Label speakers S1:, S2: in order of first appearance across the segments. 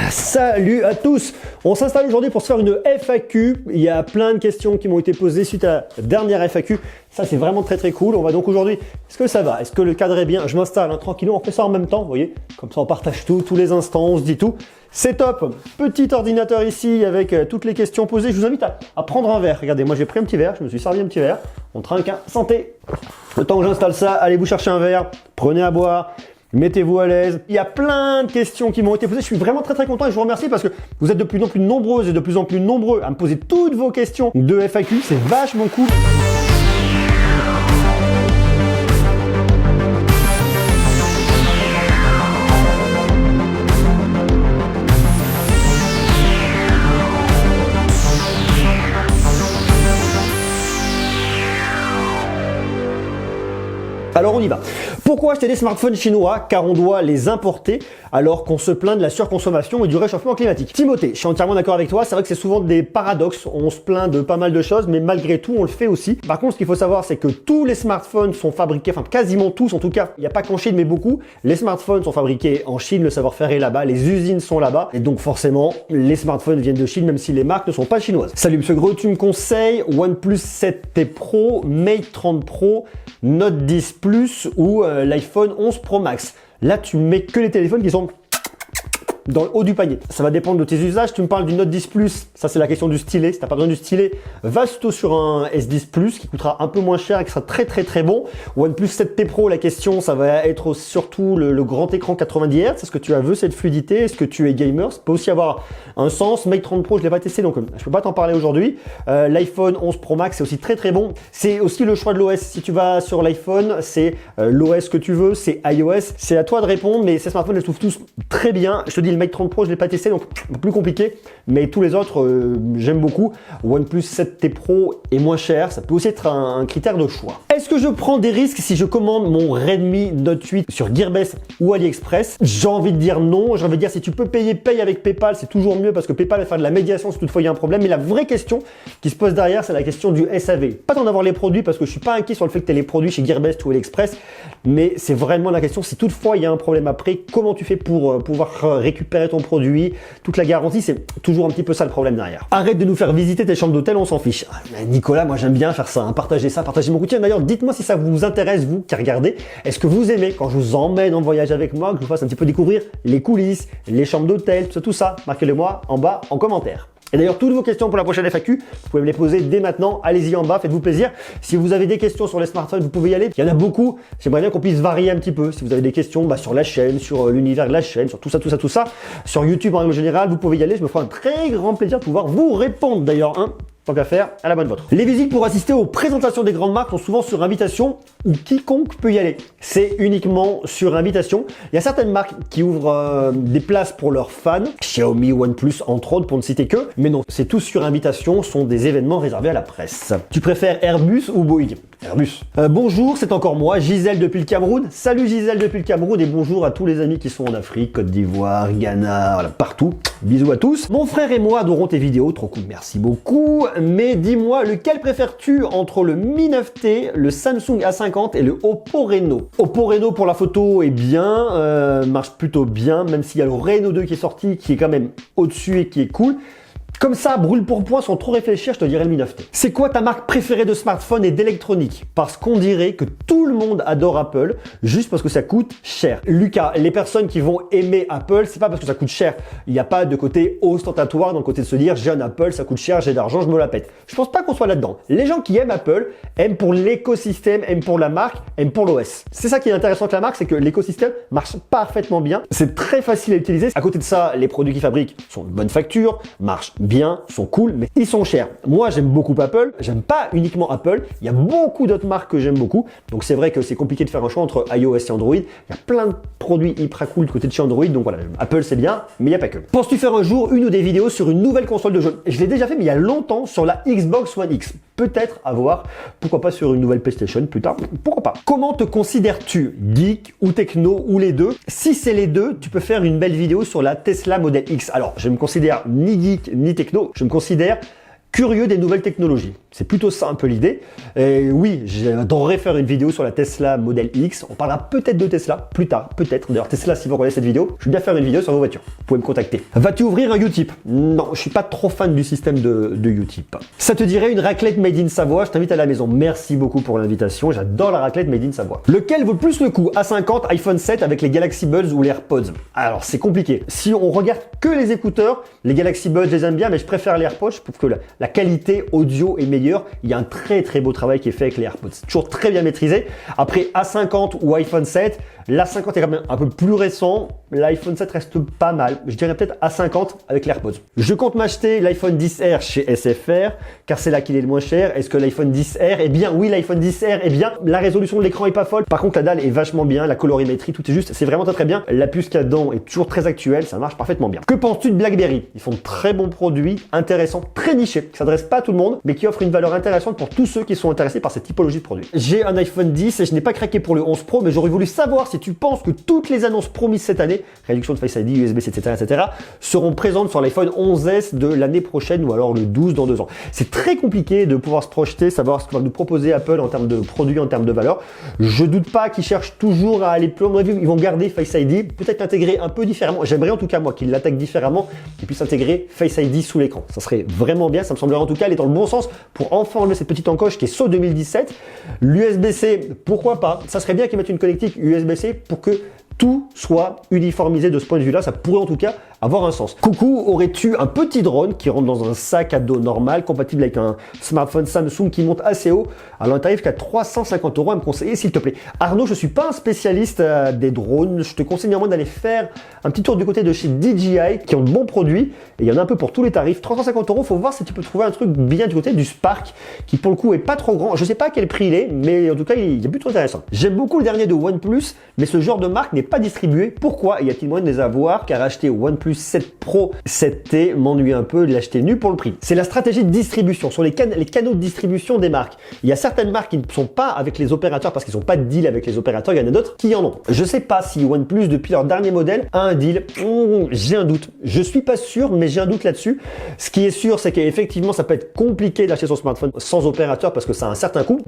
S1: Salut à tous. On s'installe aujourd'hui pour se faire une FAQ. Il y a plein de questions qui m'ont été posées suite à la dernière FAQ. Ça, c'est vraiment très cool. On va donc aujourd'hui, est-ce que ça va? Est-ce que le cadre est bien? Je m'installe tranquillement, on fait ça en même temps, vous voyez? Comme ça, on partage tout, tous les instants, on se dit tout. C'est top. Petit ordinateur ici avec toutes les questions posées. Je vous invite à prendre un verre. Regardez, moi j'ai pris un petit verre, je me suis servi un petit verre. On trinque, hein. Santé. Le temps que j'installe ça, allez vous chercher un verre, prenez à boire. Mettez-vous à l'aise. Il y a plein de questions qui m'ont été posées. Je suis vraiment très content et je vous remercie parce que vous êtes de plus en plus nombreuses et de plus en plus nombreux à me poser toutes vos questions de FAQ. C'est vachement cool. Alors on y va. Pourquoi acheter des smartphones chinois? Car on doit les importer alors qu'on se plaint de la surconsommation et du réchauffement climatique. Timothée, je suis entièrement d'accord avec toi, c'est vrai que c'est souvent des paradoxes, on se plaint de pas mal de choses, mais malgré tout on le fait aussi. Par contre ce qu'il faut savoir c'est que tous les smartphones sont fabriqués, enfin quasiment tous en tout cas, il n'y a pas qu'en Chine mais beaucoup, les smartphones sont fabriqués en Chine, le savoir-faire est là-bas, les usines sont là-bas, et donc forcément les smartphones viennent de Chine même si les marques ne sont pas chinoises. Salut Monsieur Gros, tu me conseilles OnePlus 7T Pro, Mate 30 Pro, Note 10 Plus ou l'iPhone 11 Pro Max. Là, tu mets que les téléphones qui sont dans le haut du panier. Ça va dépendre de tes usages. Tu me parles du Note 10 Plus, ça c'est la question du stylet. Si tu n'as pas besoin du stylet, va plutôt sur un S10 Plus qui coûtera un peu moins cher et qui sera très bon. OnePlus 7T Pro, la question, ça va être surtout le grand écran 90 Hz. Est-ce que tu veux cette fluidité? Est-ce que tu es gamer? Ça peut aussi avoir un sens. Mate 30 Pro, je l'ai pas testé, donc je peux pas t'en parler aujourd'hui. L'iPhone 11 Pro Max, c'est aussi très bon. C'est aussi le choix de l'OS. Si tu vas sur l'iPhone, c'est l'OS que tu veux, c'est iOS. C'est à toi de répondre, mais ces smartphones, je les trouve tous très bien. Je te dis, le Mate 30 Pro, je l'ai pas testé, donc plus compliqué. Mais tous les autres, j'aime beaucoup. OnePlus 7T Pro est moins cher. Ça peut aussi être un critère de choix. Est-ce que je prends des risques si je commande mon Redmi Note 8 sur Gearbest ou AliExpress? J'ai envie de dire non. J'ai envie de dire si tu peux payer, paye avec PayPal. C'est toujours mieux parce que PayPal va faire de la médiation si toutefois il y a un problème. Mais la vraie question qui se pose derrière, c'est la question du SAV. Pas tant d'avoir les produits parce que je suis pas inquiet sur le fait que tu aies les produits chez Gearbest ou AliExpress. Mais c'est vraiment la question si toutefois il y a un problème après, comment tu fais pour pouvoir récupérer ton produit? Toute la garantie, c'est toujours un petit peu ça le problème derrière. Arrête de nous faire visiter tes chambres d'hôtel, on s'en fiche. Nicolas, moi j'aime bien faire ça, hein. Partagez ça, partagez mon quotidien. D'ailleurs, dites-moi si ça vous intéresse, vous qui regardez. Est-ce que vous aimez quand je vous emmène en voyage avec moi, que je vous fasse un petit peu découvrir les coulisses, les chambres d'hôtel, tout ça? Marquez-le moi en bas en commentaire. Et d'ailleurs, toutes vos questions pour la prochaine FAQ, vous pouvez me les poser dès maintenant. Allez-y en bas, faites-vous plaisir. Si vous avez des questions sur les smartphones, vous pouvez y aller. Il y en a beaucoup. J'aimerais bien qu'on puisse varier un petit peu. Si vous avez des questions sur la chaîne, sur l'univers de la chaîne, sur tout ça. Sur YouTube en règle générale, vous pouvez y aller. Je me ferai un très grand plaisir de pouvoir vous répondre d'ailleurs. Tant qu'à faire, à la bonne vôtre. Les visites pour assister aux présentations des grandes marques sont souvent sur invitation ou quiconque peut y aller. C'est uniquement sur invitation. Il y a certaines marques qui ouvrent des places pour leurs fans, Xiaomi, OnePlus entre autres pour ne citer que, mais non, c'est tout sur invitation, sont des événements réservés à la presse. Tu préfères Airbus ou Boeing? Airbus. Bonjour, c'est encore moi, Gisèle depuis le Cameroun. Salut Gisèle depuis le Cameroun et bonjour à tous les amis qui sont en Afrique, Côte d'Ivoire, Ghana, voilà, partout. Bisous à tous. Mon frère et moi adorons tes vidéos, trop cool, merci beaucoup. Mais dis-moi, lequel préfères-tu entre le Mi 9T, le Samsung A50 et le Oppo Reno? Oppo Reno pour la photo est bien, marche plutôt bien, même s'il y a le Reno 2 qui est sorti, qui est quand même au-dessus et qui est cool. Comme ça, brûle pour point, sans trop réfléchir, je te dirais le Mi 9T. C'est quoi ta marque préférée de smartphone et d'électronique? Parce qu'on dirait que tout le monde adore Apple, juste parce que ça coûte cher. Lucas, les personnes qui vont aimer Apple, c'est pas parce que ça coûte cher. Il n'y a pas de côté ostentatoire dans le côté de se dire j'ai un Apple, ça coûte cher, j'ai de l'argent, je me la pète. Je pense pas qu'on soit là-dedans. Les gens qui aiment Apple aiment pour l'écosystème, aiment pour la marque, aiment pour l'OS. C'est ça qui est intéressant avec la marque, c'est que l'écosystème marche parfaitement bien. C'est très facile à utiliser. À côté de ça, les produits qu'ils fabriquent sont de bonne facture, marchent bien, sont cool, mais ils sont chers. Moi, j'aime beaucoup Apple. J'aime pas uniquement Apple. Il y a beaucoup d'autres marques que j'aime beaucoup. Donc, c'est vrai que c'est compliqué de faire un choix entre iOS et Android. Il y a plein de produits hyper cool du côté de chez Android. Donc voilà, Apple, c'est bien, mais il n'y a pas que. Penses-tu faire un jour une ou des vidéos sur une nouvelle console de jeu? Je l'ai déjà fait, mais il y a longtemps sur la Xbox One X. Peut-être à voir. Pourquoi pas sur une nouvelle PlayStation plus tard? Pourquoi pas? Comment te considères-tu? Geek ou techno ou les deux? Si c'est les deux, tu peux faire une belle vidéo sur la Tesla Model X. Alors, je me considère ni geek ni techno. Je me considère curieux des nouvelles technologies. C'est plutôt ça un peu l'idée. Et oui, j'adorerais faire une vidéo sur la Tesla Model X. On parlera peut-être de Tesla plus tard, peut-être. D'ailleurs, Tesla, si vous regardez cette vidéo, je vais bien faire une vidéo sur vos voitures. Vous pouvez me contacter. Vas-tu ouvrir un Utip? Non, je suis pas trop fan du système de Utip. Ça te dirait une raclette made in Savoie? Je t'invite à la maison. Merci beaucoup pour l'invitation. J'adore la raclette made in Savoie. Lequel vaut le plus le coup? A50, iPhone 7 avec les Galaxy Buds ou les AirPods? Alors, c'est compliqué. Si on regarde que les écouteurs, les Galaxy Buds, je les aime bien, mais je préfère les AirPods. Je trouve que la qualité audio est meilleure. Il y a un très beau travail qui est fait avec les AirPods. C'est toujours très bien maîtrisé. Après A50 ou iPhone 7, l'A50 est quand même un peu plus récent. L'iPhone 7 reste pas mal. Je dirais peut-être A50 avec l'AirPods. Je compte m'acheter l'iPhone 10R chez SFR, car c'est là qu'il est le moins cher. Est-ce que l'iPhone 10R est bien? Oui, l'iPhone 10R est bien. La résolution de l'écran est pas folle. Par contre, la dalle est vachement bien. La colorimétrie, tout est juste. C'est vraiment très bien. La puce qu'il y a dedans est toujours très actuelle. Ça marche parfaitement bien. Que penses-tu de BlackBerry? Ils font de très bons produits, intéressants, très nichés, qui s'adressent pas à tout le monde, mais qui offrent une valeur intéressante pour tous ceux qui sont intéressés par cette typologie de produits. J'ai un iPhone 10 et je n'ai pas craqué pour le 11 Pro, mais j'aurais voulu savoir si tu penses que toutes les annonces promises cette année, réduction de Face ID, USB-C, etc., seront présentes sur l'iPhone 11S de l'année prochaine ou alors le 12 dans 2 ans. C'est très compliqué de pouvoir se projeter, savoir ce que va nous proposer Apple en termes de produits, en termes de valeur. Je doute pas qu'ils cherchent toujours à aller plus loin. Ils vont garder Face ID, peut-être l'intégrer un peu différemment. J'aimerais en tout cas, moi, qu'ils l'attaquent différemment, qu'ils puissent intégrer Face ID sous l'écran. Ça serait vraiment bien. Ça me semblerait en tout cas aller dans le bon sens pour enfin enlever cette petite encoche qui est saut 2017. L'USB-C, pourquoi pas? Ça serait bien qu'ils mettent une connectique USB-C pour que tout soit uniformisé de ce point de vue-là. Ça pourrait en tout cas avoir un sens. Coucou, aurais-tu un petit drone qui rentre dans un sac à dos normal, compatible avec un smartphone Samsung qui monte assez haut, alors un tarif qu'à 350 € à me conseiller, s'il te plaît? Arnaud, je suis pas un spécialiste des drones. Je te conseille néanmoins d'aller faire un petit tour du côté de chez DJI, qui ont de bons produits. Et il y en a un peu pour tous les tarifs. 350 €, faut voir si tu peux trouver un truc bien du côté du Spark, qui pour le coup est pas trop grand. Je sais pas à quel prix il est, mais en tout cas, il est plutôt intéressant. J'aime beaucoup le dernier de OnePlus, mais ce genre de marque n'est pas distribué. Pourquoi y a-t-il moyen de les avoir? Car acheter OnePlus 7 Pro 7T m'ennuie un peu de l'acheter nu pour le prix. C'est la stratégie de distribution, sur les canaux de distribution des marques. Il y a certaines marques qui ne sont pas avec les opérateurs parce qu'ils n'ont pas de deal avec les opérateurs, il y en a d'autres qui en ont. Je sais pas si OnePlus, depuis leur dernier modèle, a un deal. J'ai un doute. Je suis pas sûr, mais j'ai un doute là-dessus. Ce qui est sûr, c'est qu'effectivement, ça peut être compliqué d'acheter son smartphone sans opérateur parce que ça a un certain coût.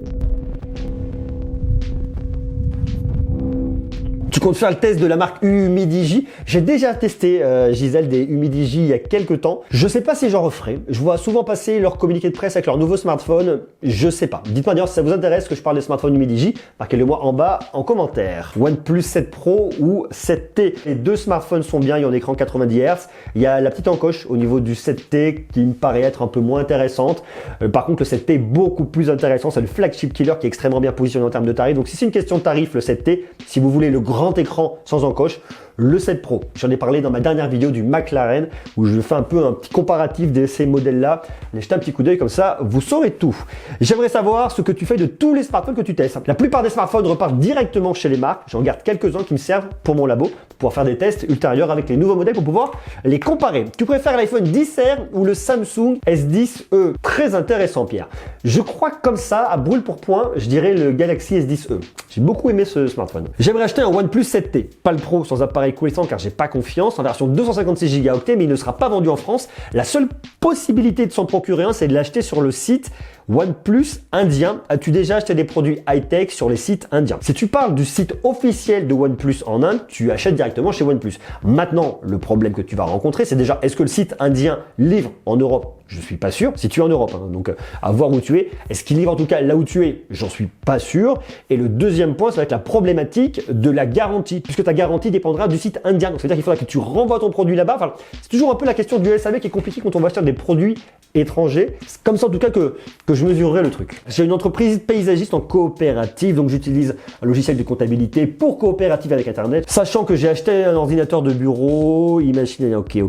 S1: Tu comptes faire le test de la marque Humidigi? J'ai déjà testé, Gisèle, des Humidigi il y a quelques temps. Je sais pas si j'en referai. Je vois souvent passer leur communiqué de presse avec leur nouveau smartphone. Je sais pas. Dites-moi d'ailleurs si ça vous intéresse que je parle des smartphones Humidigi. Marquez-le-moi en bas en commentaire. OnePlus 7 Pro ou 7T. Les deux smartphones sont bien. Il y a un écran 90 Hz. Il y a la petite encoche au niveau du 7T qui me paraît être un peu moins intéressante. Par contre, le 7T est beaucoup plus intéressant. C'est le flagship killer qui est extrêmement bien positionné en termes de tarif. Donc si c'est une question de tarif, le 7T, si vous voulez le grand écran sans encoche, le 7 Pro. J'en ai parlé dans ma dernière vidéo du McLaren où je fais un peu un petit comparatif de ces modèles-là. Allez jeter un petit coup d'œil comme ça, vous saurez tout. J'aimerais savoir ce que tu fais de tous les smartphones que tu testes. La plupart des smartphones repartent directement chez les marques. J'en garde quelques-uns qui me servent pour mon labo, pour pouvoir faire des tests ultérieurs avec les nouveaux modèles pour pouvoir les comparer. Tu préfères l'iPhone 10R ou le Samsung S10e? Très intéressant, Pierre. Je crois que comme ça, à brûle pour point, je dirais le Galaxy S10e. J'ai beaucoup aimé ce smartphone. J'aimerais acheter un OnePlus 7T, pas le Pro sans appareil coulissant car j'ai pas confiance, en version 256 Go, mais il ne sera pas vendu en France. La seule possibilité de s'en procurer un, c'est de l'acheter sur le site OnePlus indien. As-tu déjà acheté des produits high-tech sur les sites indiens? Si tu parles du site officiel de OnePlus en Inde, tu achètes directement chez OnePlus. Maintenant, le problème que tu vas rencontrer, c'est déjà, est-ce que le site indien livre en Europe? Je suis pas sûr. Si tu es en Europe, hein, donc à voir où tu es. Est-ce qu'il livre en tout cas là où tu es? J'en suis pas sûr. Et le deuxième point, ça va être la problématique de la garantie, puisque ta garantie dépendra du site indien. Donc c'est-à-dire qu'il faudra que tu renvoies ton produit là-bas. Enfin, c'est toujours un peu la question du SAV qui est compliquée quand on va acheter des produits étrangers. C'est comme ça en tout cas que je mesurerai le truc. J'ai une entreprise paysagiste en coopérative, donc j'utilise un logiciel de comptabilité pour coopérative avec Internet. Sachant que j'ai acheté un ordinateur de bureau, imaginez, ok.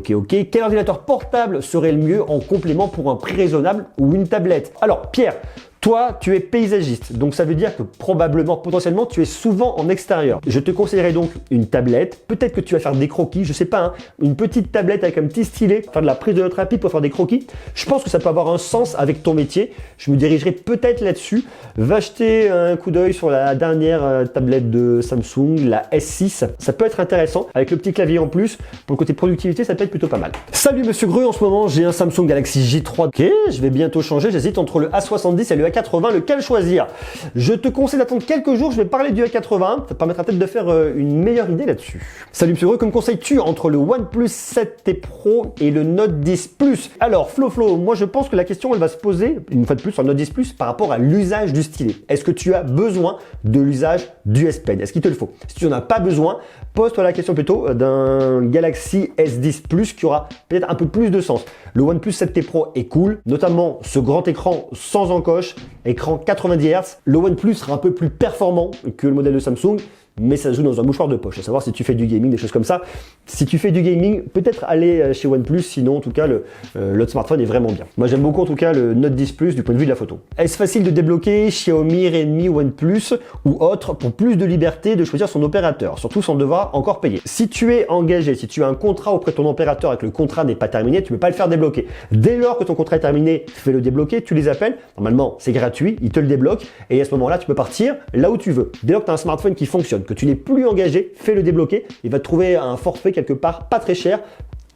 S1: Quel ordinateur portable serait le mieux en complément pour un prix raisonnable ou une tablette? Alors Pierre, Toi, tu es paysagiste, donc ça veut dire que probablement, potentiellement, tu es souvent en extérieur. Je te conseillerais donc une tablette. Peut-être que tu vas faire des croquis, je sais pas, hein, une petite tablette avec un petit stylet, faire de la prise de notes rapide pour faire des croquis. Je pense que ça peut avoir un sens avec ton métier. Je me dirigerai peut-être là-dessus. Va jeter un coup d'œil sur la dernière tablette de Samsung, la S6. Ça peut être intéressant. Avec le petit clavier en plus, pour le côté productivité, ça peut être plutôt pas mal. Salut Monsieur Greux, en ce moment, j'ai un Samsung Galaxy J3. Ok, je vais bientôt changer. J'hésite entre le A70 et le A80. Lequel choisir? Je te conseille d'attendre quelques jours. Je vais parler du A80. Ça te permettra peut-être de faire une meilleure idée là-dessus. Salut Monsieur Greux, que me conseilles-tu entre le OnePlus 7T Pro et le Note 10 Plus? Alors, Flo, moi je pense que la question elle va se poser, une fois de plus, sur le Note 10 Plus par rapport à l'usage du stylet. Est-ce que tu as besoin de l'usage du S Pen? Est-ce qu'il te le faut? Si tu n'en as pas besoin, pose-toi la question plutôt d'un Galaxy S10 Plus qui aura peut-être un peu plus de sens. Le OnePlus 7T Pro est cool, notamment ce grand écran sans encoche, écran 90 Hz. Le OnePlus sera un peu plus performant que le modèle de Samsung, mais ça se joue dans un mouchoir de poche, à savoir si tu fais du gaming, des choses comme ça. Si tu fais du gaming, peut-être aller chez OnePlus, sinon en tout cas l'autre smartphone est vraiment bien. Moi j'aime beaucoup en tout cas le Note 10 Plus du point de vue de la photo. Est-ce facile de débloquer Xiaomi, Redmi, OnePlus ou autre pour plus de liberté de choisir son opérateur, surtout sans devoir encore payer? Si tu es engagé, si tu as un contrat auprès de ton opérateur et que le contrat n'est pas terminé, tu ne peux pas le faire débloquer. Dès lors que ton contrat est terminé, fais-le débloquer, tu les appelles, normalement c'est gratuit, ils te le débloquent et à ce moment-là tu peux partir là où tu veux. Dès lors que tu as un smartphone qui fonctionne, que tu n'es plus engagé, fais-le débloquer. Il va te trouver un forfait quelque part, pas très cher.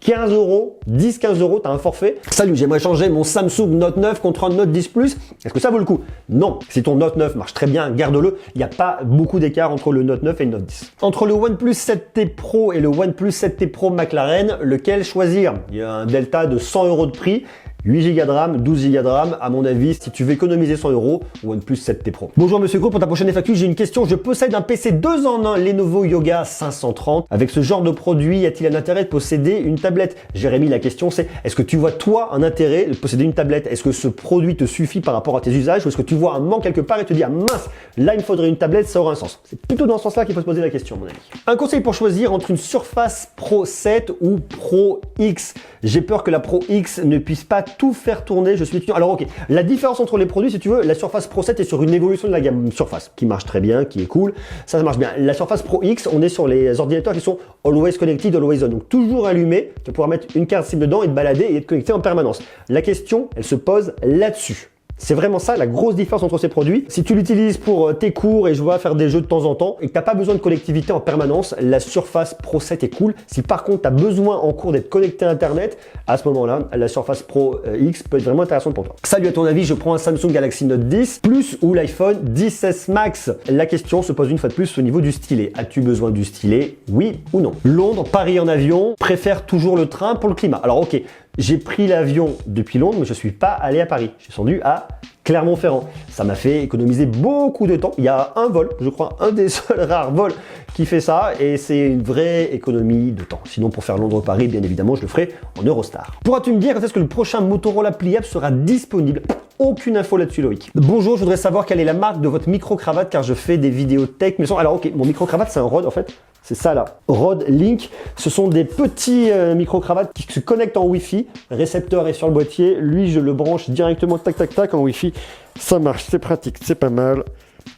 S1: 15 euros, 10-15 euros, tu as un forfait. Salut, j'aimerais changer mon Samsung Note 9 contre un Note 10 Plus. Est-ce que ça vaut le coup? Non. Si ton Note 9 marche très bien, garde-le. Il n'y a pas beaucoup d'écart entre le Note 9 et le Note 10. Entre le OnePlus 7T Pro et le OnePlus 7T Pro McLaren, lequel choisir? Il y a un delta de 100 euros de prix. 8 Go de RAM, 12 Go de RAM, à mon avis, si tu veux économiser 100 euros, OnePlus 7T Pro. Bonjour Monsieur Gros, pour ta prochaine FAQ, j'ai une question. Je possède un PC 2 en 1 Lenovo Yoga 530. Avec ce genre de produit, y a-t-il un intérêt de posséder une tablette? Jérémy, la question c'est, est-ce que tu vois toi un intérêt de posséder une tablette? Est-ce que ce produit te suffit par rapport à tes usages ou est-ce que tu vois un manque quelque part et te dis, ah mince, là il me faudrait une tablette, ça aura un sens? C'est plutôt dans ce sens-là qu'il faut se poser la question, mon ami. Un conseil pour choisir entre une Surface Pro 7 ou Pro X. J'ai peur que la Pro X ne puisse pas tout faire tourner, je suis étudiant. Alors ok, la différence entre les produits, si tu veux, la Surface Pro 7 est sur une évolution de la gamme Surface, qui marche très bien, qui est cool, ça marche bien. La Surface Pro X, on est sur les ordinateurs qui sont Always Connected, Always On, donc toujours allumé, tu vas pouvoir mettre une carte SIM dedans et te balader et être connecté en permanence. La question, elle se pose là-dessus. C'est vraiment ça la grosse différence entre ces produits. Si tu l'utilises pour tes cours et je vois faire des jeux de temps en temps et que tu n'as pas besoin de connectivité en permanence, la Surface Pro 7 est cool. Si par contre tu as besoin en cours d'être connecté à Internet, à ce moment-là, la Surface Pro X peut être vraiment intéressante pour toi. Salut, à ton avis, je prends un Samsung Galaxy Note 10 Plus ou l'iPhone 10S Max? La question se pose une fois de plus au niveau du stylet. As-tu besoin du stylet? Oui ou non? Londres, Paris en avion, préfère toujours le train pour le climat. Alors ok, j'ai pris l'avion depuis Londres, mais je ne suis pas allé à Paris. Je suis descendu à Clermont-Ferrand. Ça m'a fait économiser beaucoup de temps. Il y a un vol, je crois, un des seuls rares vols qui fait ça, et c'est une vraie économie de temps. Sinon, pour faire Londres-Paris, bien évidemment, je le ferai en Eurostar. Pourras-tu me dire quand est-ce que le prochain Motorola pliable sera disponible? Aucune info là-dessus, Loïc. Bonjour, je voudrais savoir quelle est la marque de votre micro-cravate, car je fais des vidéos tech. Mais alors ok, mon micro-cravate, c'est un Rode en fait. C'est ça là, Rode Link. Ce sont des petits micro-cravates qui se connectent en Wi-Fi. Le récepteur est sur le boîtier. Lui, je le branche directement tac tac tac en Wi-Fi. Ça marche, c'est pratique, c'est pas mal.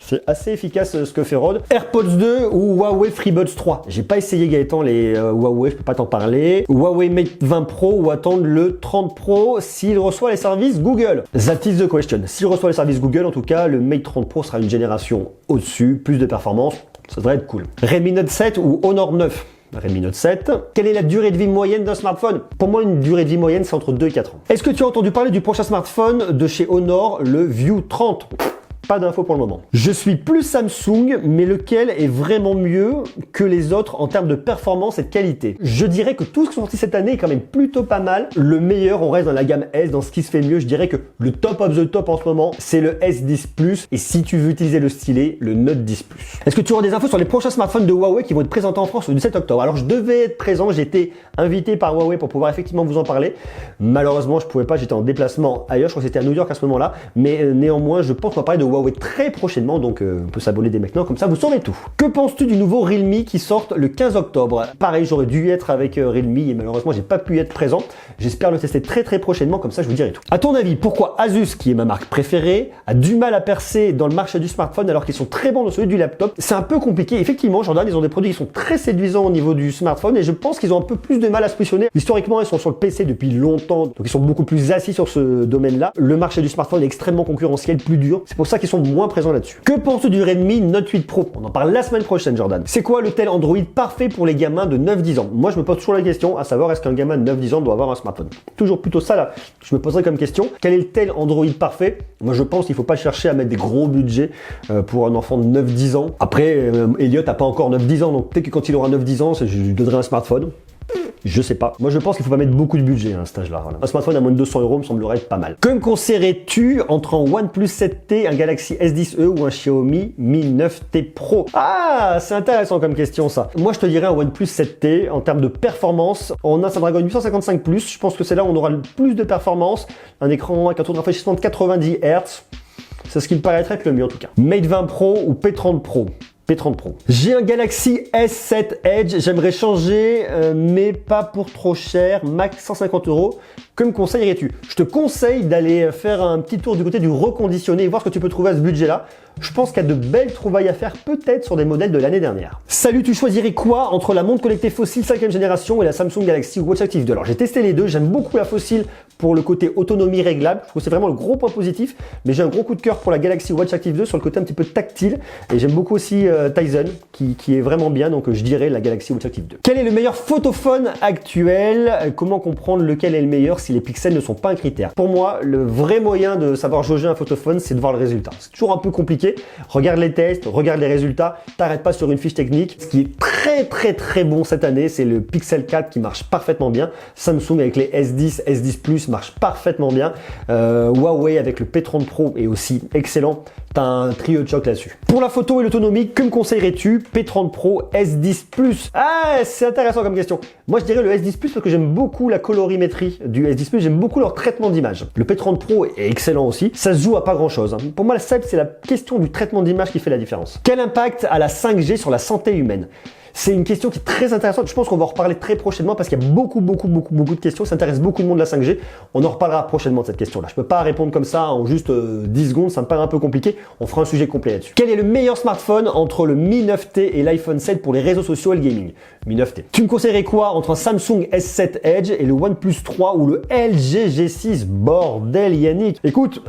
S1: C'est assez efficace ce que fait Rode. AirPods 2 ou Huawei FreeBuds 3. J'ai pas essayé Gaëtan les Huawei, je peux pas t'en parler. Huawei Mate 20 Pro ou attendre le 30 Pro s'il reçoit les services Google. That is the question. S'il reçoit les services Google, en tout cas, le Mate 30 Pro sera une génération au-dessus, plus de performance. Ça devrait être cool. Redmi Note 7 ou Honor 9. Redmi Note 7. Quelle est la durée de vie moyenne d'un smartphone? Pour moi, une durée de vie moyenne, c'est entre 2 et 4 ans. Est-ce que tu as entendu parler du prochain smartphone de chez Honor, le View 30? Pas d'infos pour le moment. Je suis plus Samsung, mais lequel est vraiment mieux que les autres en termes de performance et de qualité? Je dirais que tout ce qui est sorti cette année est quand même plutôt pas mal. Le meilleur, on reste dans la gamme S, dans ce qui se fait mieux. Je dirais que le top of the top en ce moment, c'est le S10 Plus. Et si tu veux utiliser le stylet, le Note 10 Plus. Est-ce que tu auras des infos sur les prochains smartphones de Huawei qui vont être présentés en France le 17 octobre? Alors, je devais être présent. J'ai été invité par Huawei pour pouvoir effectivement vous en parler. Malheureusement, je pouvais pas. J'étais en déplacement ailleurs. Je crois que c'était à New York à ce moment-là. Mais néanmoins, je pense qu'on va parler de Huawei Huawei très prochainement, donc on peut s'abonner dès maintenant, comme ça vous saurez tout. Que penses-tu du nouveau Realme qui sort le 15 octobre? Pareil, j'aurais dû être avec Realme et malheureusement j'ai pas pu être présent. J'espère le tester très prochainement, comme ça je vous dirai tout. À ton avis, pourquoi Asus, qui est ma marque préférée, a du mal à percer dans le marché du smartphone alors qu'ils sont très bons dans celui du laptop? C'est un peu compliqué. Effectivement, Jordan, ils ont des produits qui sont très séduisants au niveau du smartphone et je pense qu'ils ont un peu plus de mal à se positionner. Historiquement, ils sont sur le PC depuis longtemps, donc ils sont beaucoup plus assis sur ce domaine-là. Le marché du smartphone est extrêmement concurrentiel, plus dur. C'est pour ça qu'ils sont moins présents là-dessus. Que penses-tu du Redmi Note 8 Pro? On en parle la semaine prochaine, Jordan. C'est quoi le tel Android parfait pour les gamins de 9-10 ans? Moi, je me pose toujours la question, à savoir, est-ce qu'un gamin de 9-10 ans doit avoir un smartphone? Toujours plutôt ça, là, je me poserais comme question. Quel est le tel Android parfait? Moi, je pense qu'il ne faut pas chercher à mettre des gros budgets pour un enfant de 9-10 ans. Après, Elliot n'a pas encore 9-10 ans, donc peut-être que quand il aura 9-10 ans, je lui donnerai un smartphone. Je sais pas. Moi, je pense qu'il faut pas mettre beaucoup de budget à cet âge-là. Voilà. Un smartphone à moins de 200 € me semblerait être pas mal. Que me conseillerais-tu entre un OnePlus 7T, un Galaxy S10e ou un Xiaomi Mi 9T Pro? Ah, c'est intéressant comme question ça. Moi, je te dirais un OnePlus 7T en termes de performance. On a un Snapdragon 855+. Je pense que c'est là où on aura le plus de performance. Un écran avec un taux de rafraîchissement de 90 Hz. C'est ce qui me paraîtrait être le mieux en tout cas. Mate 20 Pro ou P30 Pro? P30 Pro. J'ai un Galaxy S7 Edge, j'aimerais changer, mais pas pour trop cher, max 150 €. Que me conseillerais-tu? Je te conseille d'aller faire un petit tour du côté du reconditionné et voir ce que tu peux trouver à ce budget-là. Je pense qu'il y a de belles trouvailles à faire, peut-être sur des modèles de l'année dernière. Salut, tu choisirais quoi entre la montre connectée Fossil 5e génération et la Samsung Galaxy Watch Active 2? Alors j'ai testé les deux, j'aime beaucoup la Fossil pour le côté autonomie réglable, je trouve que c'est vraiment le gros point positif, mais j'ai un gros coup de cœur pour la Galaxy Watch Active 2 sur le côté un petit peu tactile, et j'aime beaucoup aussi Tizen qui est vraiment bien, donc je dirais la Galaxy Watch Active 2. Quel est le meilleur photophone actuel? Comment comprendre lequel est le meilleur si les pixels ne sont pas un critère? Pour moi, le vrai moyen de savoir jauger un photophone, c'est de voir le résultat. C'est toujours un peu compliqué. Regarde les tests, regarde les résultats, t'arrêtes pas sur une fiche technique. Ce qui est très bon cette année, c'est le Pixel 4 qui marche parfaitement bien. Samsung avec les S10, S10 Plus marche parfaitement bien. Huawei avec le P30 Pro est aussi excellent. T'as un trio de choc là-dessus. Pour la photo et l'autonomie, que me conseillerais-tu? P30 Pro, S10 Plus. Ah, c'est intéressant comme question. Moi, je dirais le S10 Plus parce que j'aime beaucoup la colorimétrie du S10 Plus. J'aime beaucoup leur traitement d'image. Le P30 Pro est excellent aussi. Ça se joue à pas grand-chose. Hein. Pour moi, c'est la question du traitement d'image qui fait la différence. Quel impact a la 5G sur la santé humaine? C'est une question qui est très intéressante. Je pense qu'on va en reparler très prochainement parce qu'il y a beaucoup de questions. Ça intéresse beaucoup de monde la 5G. On en reparlera prochainement de cette question-là. Je peux pas répondre comme ça en juste 10 secondes. Ça me paraît un peu compliqué. On fera un sujet complet là-dessus. Quel est le meilleur smartphone entre le Mi 9T et l'iPhone 7 pour les réseaux sociaux et le gaming? Mi 9T. Tu me conseillerais quoi entre un Samsung S7 Edge et le OnePlus 3 ou le LG G6? Bordel Yannick. Écoute,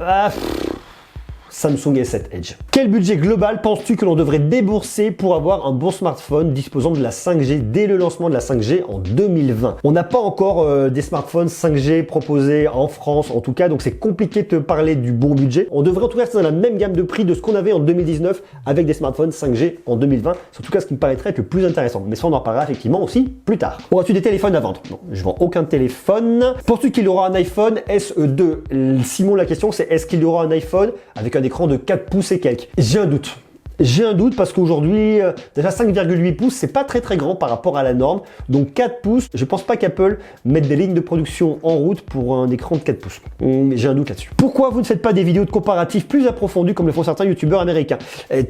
S1: Samsung S7 Edge. Quel budget global penses-tu que l'on devrait débourser pour avoir un bon smartphone disposant de la 5G dès le lancement de la 5G en 2020? On n'a pas encore des smartphones 5G proposés en France en tout cas, donc c'est compliqué de te parler du bon budget. On devrait en tout cas rester dans la même gamme de prix de ce qu'on avait en 2019 avec des smartphones 5G en 2020. C'est en tout cas ce qui me paraîtrait être le plus intéressant. Mais ça on en reparlera effectivement aussi plus tard. Auras-tu des téléphones à vendre? Non, je vends aucun téléphone. Penses-tu qu'il y aura un iPhone SE2? Simon, la question c'est est-ce qu'il y aura un iPhone avec un écran de 4 pouces et quelques? J'ai un doute. J'ai un doute parce qu'aujourd'hui, déjà 5,8 pouces, c'est pas très grand par rapport à la norme. Donc 4 pouces, je pense pas qu'Apple mette des lignes de production en route pour un écran de 4 pouces. J'ai un doute là-dessus. Pourquoi vous ne faites pas des vidéos de comparatifs plus approfondies comme le font certains youtubeurs américains?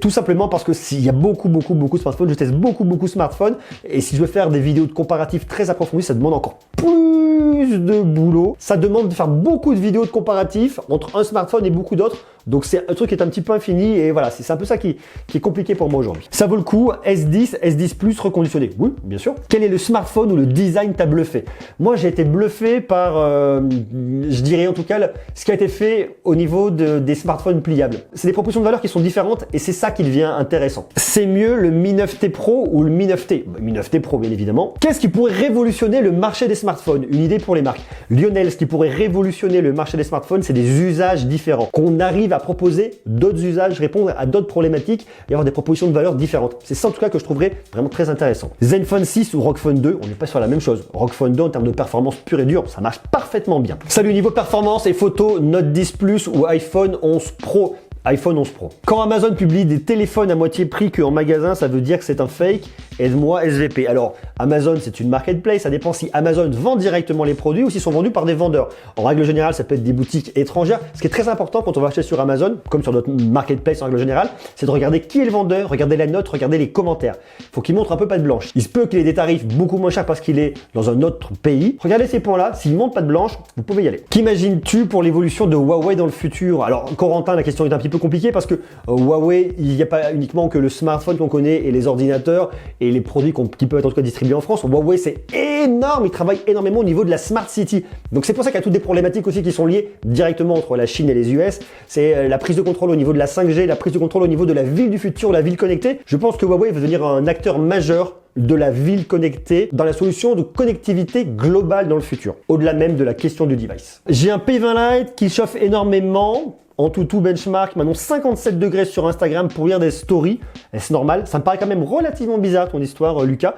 S1: Tout simplement parce que s'il y a beaucoup de smartphones, je teste beaucoup de smartphones, et si je veux faire des vidéos de comparatifs très approfondies, ça demande encore plus de boulot. Ça demande de faire beaucoup de vidéos de comparatifs entre un smartphone et beaucoup d'autres. Donc c'est un truc qui est un petit peu infini et voilà, c'est un peu ça qui est compliqué pour moi aujourd'hui. Ça vaut le coup, S10, S10 Plus reconditionné? Oui, bien sûr. Quel est le smartphone où le design t'a bluffé? Moi, j'ai été bluffé par, je dirais en tout cas, ce qui a été fait au niveau des smartphones pliables. C'est des propositions de valeur qui sont différentes et c'est ça qui devient intéressant. C'est mieux le Mi 9T Pro ou le Mi 9T? Mi 9T Pro, bien évidemment. Qu'est-ce qui pourrait révolutionner le marché des smartphones? Une idée pour les marques. Lionel, ce qui pourrait révolutionner le marché des smartphones, c'est des usages différents. Qu'on arrive à proposer d'autres usages, répondre à d'autres problématiques et avoir des propositions de valeur différentes. C'est ça en tout cas que je trouverais vraiment très intéressant. Zenfone 6 ou ROG Phone 2, on n'est pas sur la même chose. ROG Phone 2 en termes de performance pure et dure, ça marche parfaitement bien. Salut, niveau performance et photo, Note 10 Plus ou iPhone 11 Pro? iPhone 11 Pro. Quand Amazon publie des téléphones à moitié prix qu'en magasin, ça veut dire que c'est un fake. Aide-moi SVP. Alors, Amazon, c'est une marketplace. Ça dépend si Amazon vend directement les produits ou s'ils sont vendus par des vendeurs. En règle générale, ça peut être des boutiques étrangères. Ce qui est très important quand on va acheter sur Amazon, comme sur notre marketplace en règle générale, c'est de regarder qui est le vendeur, regarder la note, regarder les commentaires. Faut qu'il montre un peu patte blanche. Il se peut qu'il ait des tarifs beaucoup moins chers parce qu'il est dans un autre pays. Regardez ces points-là. S'il montre patte blanche, vous pouvez y aller. Qu'imagines-tu pour l'évolution de Huawei dans le futur? Alors, Corentin, la question est un petit peu compliquée parce que Huawei, il n'y a pas uniquement que le smartphone qu'on connaît et les ordinateurs et les produits qui peuvent être en tout cas distribués en France. Huawei, c'est énorme. Ils travaillent énormément au niveau de la Smart City. Donc, c'est pour ça qu'il y a toutes des problématiques aussi qui sont liées directement entre la Chine et les US. C'est la prise de contrôle au niveau de la 5G, la prise de contrôle au niveau de la ville du futur, la ville connectée. Je pense que Huawei va devenir un acteur majeur de la ville connectée dans la solution de connectivité globale dans le futur, au-delà même de la question du device. J'ai un P20 Lite qui chauffe énormément. En tout benchmark, maintenant 57 degrés sur Instagram pour lire des stories. Est-ce normal? Ça me paraît quand même relativement bizarre ton histoire, Lucas.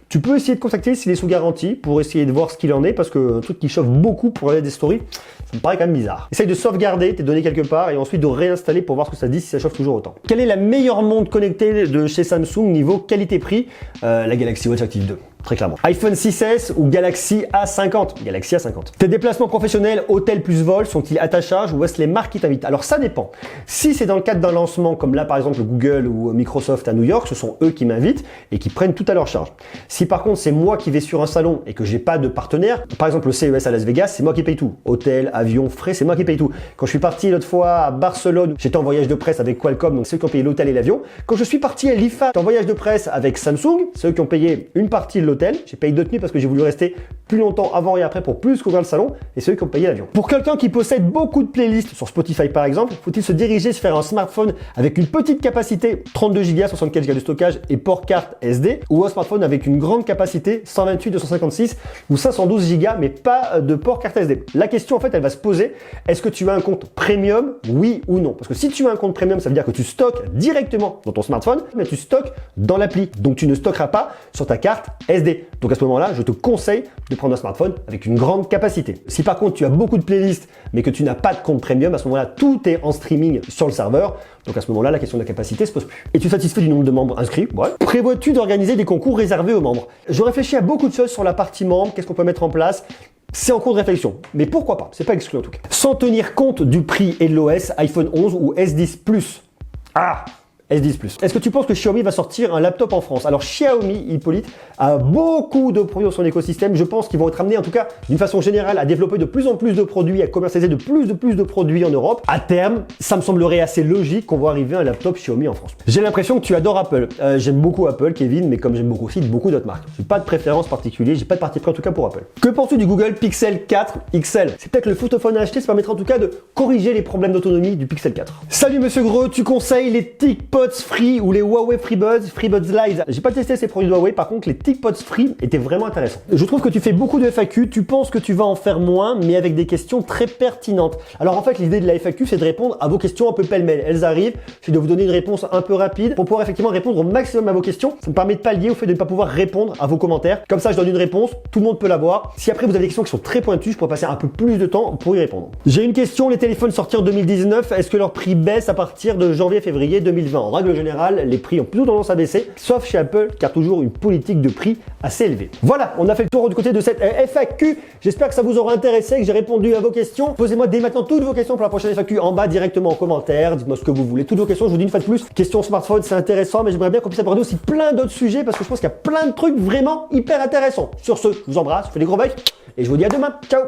S1: Tu peux essayer de contacter s'il est sous garantie pour essayer de voir ce qu'il en est parce qu'un truc qui chauffe beaucoup pour lire des stories, ça me paraît quand même bizarre. Essaye de sauvegarder tes données quelque part et ensuite de réinstaller pour voir ce que ça dit si ça chauffe toujours autant. Quelle est la meilleure montre connectée de chez Samsung niveau qualité-prix? La Galaxy Watch Active 2. Très clairement. iPhone 6S ou Galaxy A50? Galaxy A50. Tes déplacements professionnels, hôtel plus vol, sont-ils à ta charge ou est-ce les marques qui t'invitent? Alors ça dépend. Si c'est dans le cadre d'un lancement comme là par exemple Google ou Microsoft à New York, ce sont eux qui m'invitent et qui prennent tout à leur charge. Si par contre c'est moi qui vais sur un salon et que j'ai pas de partenaire, par exemple le CES à Las Vegas, c'est moi qui paye tout. Hôtel, avion, frais, c'est moi qui paye tout. Quand je suis parti l'autre fois à Barcelone, j'étais en voyage de presse avec Qualcomm, donc c'est eux qui ont payé l'hôtel et l'avion. Quand je suis parti à l'IFA en voyage de presse avec Samsung, c'est eux qui ont payé une partie de l'hôtel. J'ai payé 2 nuits parce que j'ai voulu rester plus longtemps avant et après pour plus couvrir le salon et c'est eux qui ont payé l'avion. Pour quelqu'un qui possède beaucoup de playlists sur Spotify par exemple, faut-il se diriger vers un smartphone avec une petite capacité 32 Go, 64 Go de stockage et port carte SD ou un smartphone avec une grande capacité 128, 256 ou 512 Go mais pas de port carte SD? La question en fait elle va se poser, est-ce que tu as un compte premium, oui ou non? Parce que si tu as un compte premium, ça veut dire que tu stockes directement dans ton smartphone, mais tu stockes dans l'appli. Donc tu ne stockeras pas sur ta carte SD. Donc à ce moment-là, je te conseille de prendre un smartphone avec une grande capacité. Si par contre tu as beaucoup de playlists mais que tu n'as pas de compte premium, à ce moment-là, tout est en streaming sur le serveur. Donc à ce moment-là, la question de la capacité se pose plus. Es-tu satisfait du nombre de membres inscrits? Ouais. Prévois-tu d'organiser des concours réservés aux membres? Je réfléchis à beaucoup de choses sur la partie membres, qu'est-ce qu'on peut mettre en place? C'est en cours de réflexion, mais pourquoi pas? C'est pas exclu en tout cas. Sans tenir compte du prix et de l'OS, iPhone 11 ou S10 Plus. Ah! S10 Plus. Est-ce que tu penses que Xiaomi va sortir un laptop en France? Alors Xiaomi, Hippolyte, a beaucoup de produits dans son écosystème. Je pense qu'ils vont être amenés en tout cas d'une façon générale à développer de plus en plus de produits, à commercialiser de plus de produits en Europe. À terme, ça me semblerait assez logique qu'on voit arriver un laptop Xiaomi en France. J'ai l'impression que tu adores Apple. J'aime beaucoup Apple, Kevin, mais comme j'aime beaucoup aussi beaucoup d'autres marques. J'ai pas de préférence particulière, j'ai pas de parti pris en tout cas pour Apple. Que penses-tu du Google Pixel 4 XL? C'est peut-être le photophone à acheter, ça permettra en tout cas de corriger les problèmes d'autonomie du Pixel 4. Salut Monsieur Greux, tu conseilles les TicPods Free ou les Huawei FreeBuds Live? J'ai pas testé ces produits de Huawei, par contre les TicPods Free étaient vraiment intéressants. Je trouve que tu fais beaucoup de FAQ, tu penses que tu vas en faire moins, mais avec des questions très pertinentes. Alors en fait, l'idée de la FAQ, c'est de répondre à vos questions un peu pêle-mêle. Elles arrivent, c'est de vous donner une réponse un peu rapide pour pouvoir effectivement répondre au maximum à vos questions. Ça me permet de pallier au fait de ne pas pouvoir répondre à vos commentaires. Comme ça, je donne une réponse, tout le monde peut l'avoir. Si après vous avez des questions qui sont très pointues, je pourrais passer un peu plus de temps pour y répondre. J'ai une question, les téléphones sortis en 2019, est-ce que leur prix baisse à partir de janvier-février 2020? En règle générale, les prix ont plutôt tendance à baisser, sauf chez Apple, qui a toujours une politique de prix assez élevée. Voilà, on a fait le tour du côté de cette FAQ. J'espère que ça vous aura intéressé, que j'ai répondu à vos questions. Posez-moi dès maintenant toutes vos questions pour la prochaine FAQ en bas directement en commentaire. Dites-moi ce que vous voulez, toutes vos questions. Je vous dis une fois de plus, question smartphone, c'est intéressant, mais j'aimerais bien qu'on puisse aborder aussi plein d'autres sujets parce que je pense qu'il y a plein de trucs vraiment hyper intéressants. Sur ce, je vous embrasse, je vous fais des gros becs et je vous dis à demain. Ciao!